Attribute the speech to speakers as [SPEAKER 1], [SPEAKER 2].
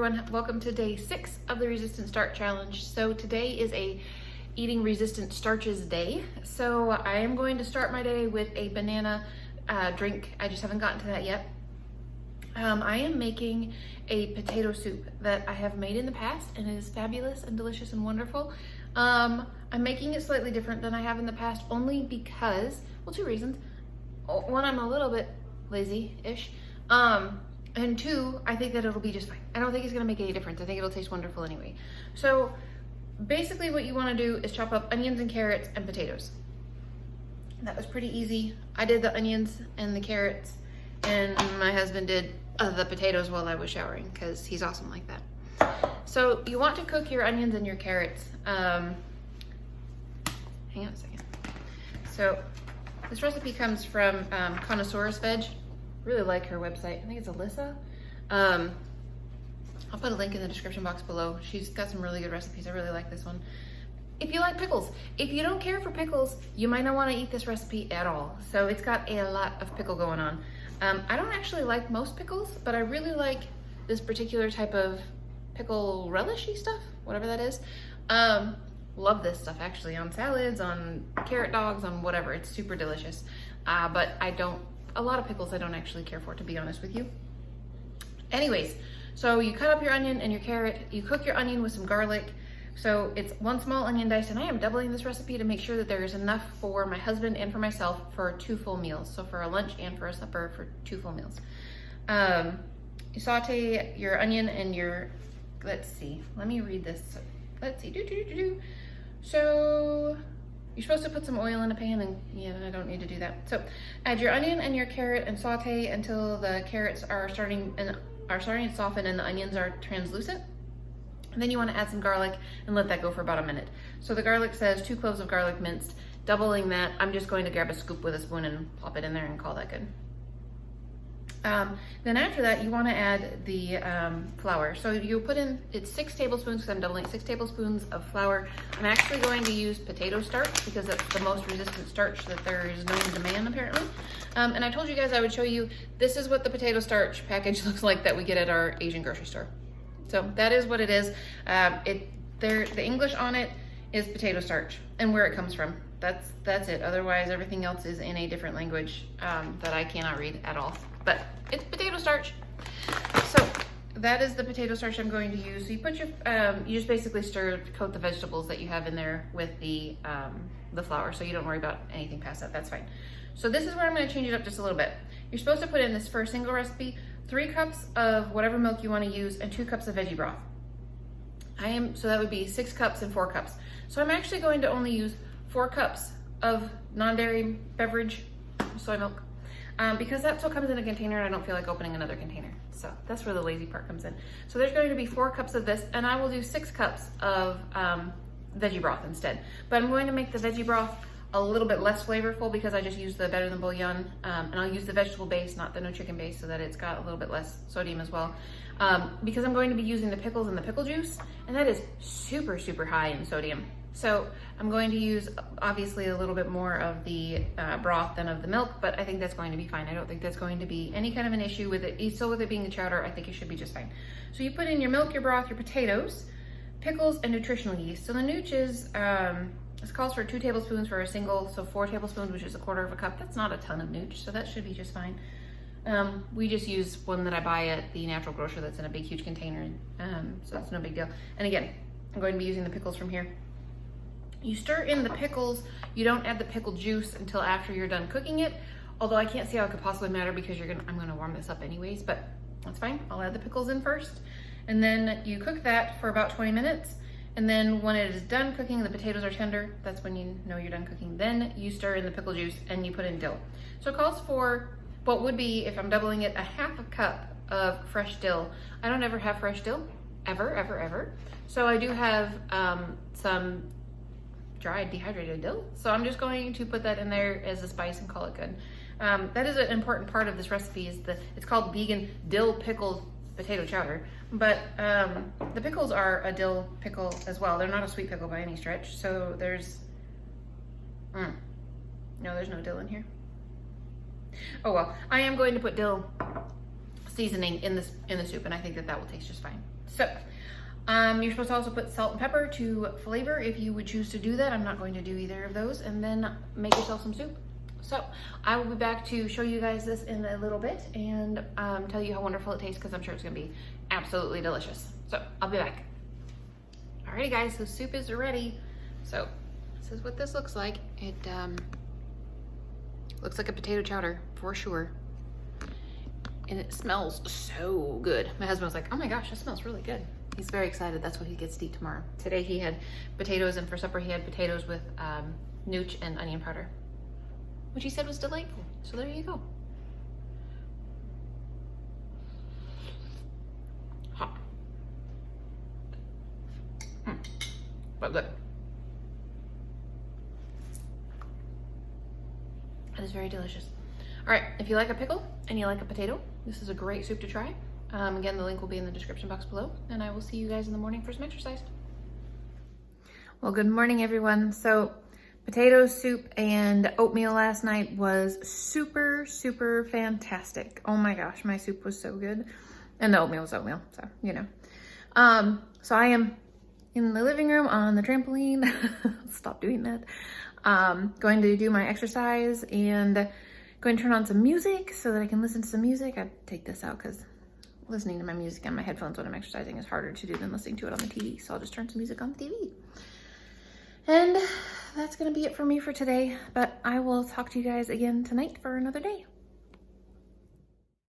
[SPEAKER 1] everyone, welcome to day 6 of the Resistant Starch Challenge. So today is a eating resistant starches day. So I am going to start my day with a banana drink. I just haven't gotten to that yet. I am making a potato soup that I have made in the past and it is fabulous and delicious and wonderful. I'm making it slightly different than I have in the past only because, well, 2 reasons. One, I'm a little bit lazy-ish. And 2, I think that it'll be just fine. I don't think it's gonna make any difference. I think it'll taste wonderful anyway. So basically what you wanna do is chop up onions and carrots and potatoes. That was pretty easy. I did the onions and the carrots and my husband did the potatoes while I was showering because he's awesome like that. So you want to cook your onions and your carrots. Hang on a second. So this recipe comes from Connoisseur's Veg. Really like her website. I think it's Alyssa. I'll put a link in the description box below. She's got some really good recipes. I really like this one. If you like pickles, if you don't care for pickles, you might not want to eat this recipe at all. So it's got a lot of pickle going on. I don't actually like most pickles, but I really like this particular type of pickle relishy stuff, whatever that is. Love this stuff actually on salads, on carrot dogs, on whatever. It's super delicious. But a lot of pickles I don't actually care for, to be honest with you. Anyways, so you cut up your onion and your carrot, you cook your onion with some garlic. So it's 1 small onion diced, and I am doubling this recipe to make sure that there is enough for my husband and for myself for 2 full meals. So for a lunch and for a supper for 2 full meals. You saute your onion and your, let's see, let me read this. Let's see, So you're supposed to put some oil in a pan, and yeah, I don't need to do that. So add your onion and your carrot and saute until the carrots are starting to soften and the onions are translucent. And then you want to add some garlic and let that go for about a minute. So the garlic says 2 cloves of garlic minced. Doubling that, I'm just going to grab a scoop with a spoon and plop it in there and call that good. Then after that, you want to add the flour. So you put in, it's 6 tablespoons because I'm doubling 6 tablespoons of flour. I'm actually going to use potato starch because that's the most resistant starch that there is known to man apparently. And I told you guys I would show you, this is what the potato starch package looks like that we get at our Asian grocery store. So that is what it is. The English on it is potato starch and where it comes from. That's it. Otherwise, everything else is in a different language that I cannot read at all. But it's potato starch. So that is the potato starch I'm going to use. So you put your, you just basically coat the vegetables that you have in there with the flour. So you don't worry about anything past that. That's fine. So this is where I'm going to change it up just a little bit. You're supposed to put in this first single recipe 3 cups of whatever milk you want to use and 2 cups of veggie broth. So that would be 6 cups and 4 cups. So I'm actually going to only use 4 cups of non-dairy beverage soy milk. Because that's what comes in a container and I don't feel like opening another container. So that's where the lazy part comes in. So there's going to be 4 cups of this and I will do 6 cups of veggie broth instead. But I'm going to make the veggie broth a little bit less flavorful because I just used the Better Than Bouillon. And I'll use the vegetable base, not the no chicken base, so that it's got a little bit less sodium as well. Because I'm going to be using the pickles and the pickle juice, and that is super, super high in sodium. So I'm going to use obviously a little bit more of the broth than of the milk, but I think that's going to be fine. I don't think that's going to be any kind of an issue with it. Still with it being a chowder, I think it should be just fine. So you put in your milk, your broth, your potatoes, pickles, and nutritional yeast. So the nooch is, this calls for 2 tablespoons for a single, so 4 tablespoons, which is 1/4 cup. That's not a ton of nooch, so that should be just fine. We just use one that I buy at the natural grocer that's in a big, huge container, so it's no big deal. And again, I'm going to be using the pickles from here. You stir in the pickles. You don't add the pickle juice until after you're done cooking it, although I can't see how it could possibly matter because I'm gonna warm this up anyways, but that's fine. I'll add the pickles in first, and then you cook that for about 20 minutes. And then when it is done cooking, the potatoes are tender, that's when you know you're done cooking. Then you stir in the pickle juice and you put in dill. So it calls for what would be, if I'm doubling it, a 1/2 cup of fresh dill. I don't ever have fresh dill, ever. So I do have some dried dehydrated dill. So I'm just going to put that in there as a spice and call it good. That is an important part of this recipe, it's called vegan dill pickled potato chowder, but the pickles are a dill pickle as well. They're not a sweet pickle by any stretch. So there's no dill in here. Oh well, I am going to put dill seasoning in the soup, and I think that will taste just fine. So, you're supposed to also put salt and pepper to flavor if you would choose to do that. I'm not going to do either of those. And then make yourself some soup. So, I will be back to show you guys this in a little bit and tell you how wonderful it tastes, because I'm sure it's going to be absolutely delicious. So, I'll be back. Alrighty guys, so soup is ready. So, this is what this looks like. It looks like a potato chowder for sure. And it smells so good. My husband was like, oh my gosh, that smells really good. He's very excited. That's what he gets to eat tomorrow. Today he had potatoes, and for supper he had potatoes with nooch and onion powder, which he said was delightful. So there you go. Hot. But good. It is very delicious. All right, if you like a pickle and you like a potato, this is a great soup to try. Again, the link will be in the description box below, and I will see you guys in the morning for some exercise. Well, good morning, everyone. So, potato soup and oatmeal last night was super, super fantastic. Oh my gosh, my soup was so good. And the oatmeal was oatmeal, so, you know. So I am in the living room on the trampoline. Stop doing that. Going to do my exercise and going to turn on some music so that I can listen to some music. I take this out because listening to my music on my headphones when I'm exercising is harder to do than listening to it on the TV. So I'll just turn some music on the TV. And that's going to be it for me for today. But I will talk to you guys again tonight for another day.